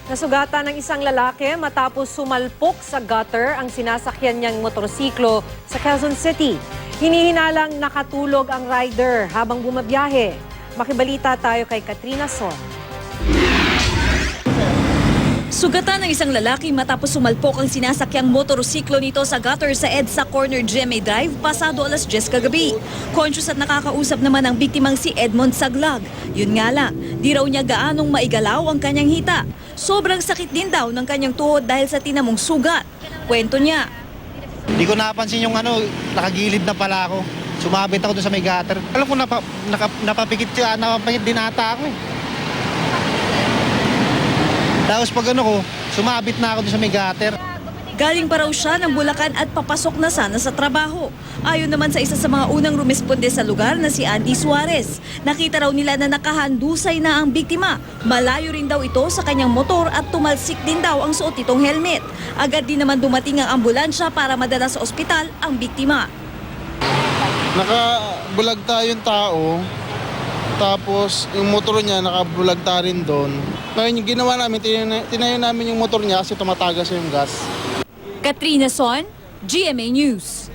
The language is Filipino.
Nasugatan ng isang lalaki matapos sumalpok sa gutter ang sinasakyan niyang motorsiklo sa Quezon City. Hinihinalang nakatulog ang rider habang bumabiyahe. Makibalita tayo kay Katrina Son. Sugatan ng isang lalaki matapos sumalpok ang sinasakyang motorsiklo nito sa gutter sa EDSA Corner GMA Drive pasado alas 10 kagabi. Conscious at nakakausap naman ang biktimang si Edmond Saglag. Yun nga lang, di raw niya gaanong maigalaw ang kanyang hita. Sobrang sakit din daw ng kanyang tuhod dahil sa tinamong sugat. Kwento niya. Hindi ko napansin yung nakagilid na pala ako. Sumabit ako doon sa may gutter. Alam ko napapikit din ata ako eh. Tapos pag sumabit na ako doon sa may gutter. Galing pa raw siya ng Bulacan at papasok na sana sa trabaho. Ayon naman sa isa sa mga unang rumesponde sa lugar na si Andy Suarez. Nakita raw nila na nakahandusay na ang biktima. Malayo rin daw ito sa kanyang motor at tumalsik din daw ang suot nitong helmet. Agad din naman dumating ang ambulansya para madala sa ospital ang biktima. Nakabulagta yung tao, tapos yung motor niya nakabulagta rin doon. Ngayon yung ginawa namin, tinayo namin yung motor niya kasi tumatagas yung gas. Katrina Son, GMA News.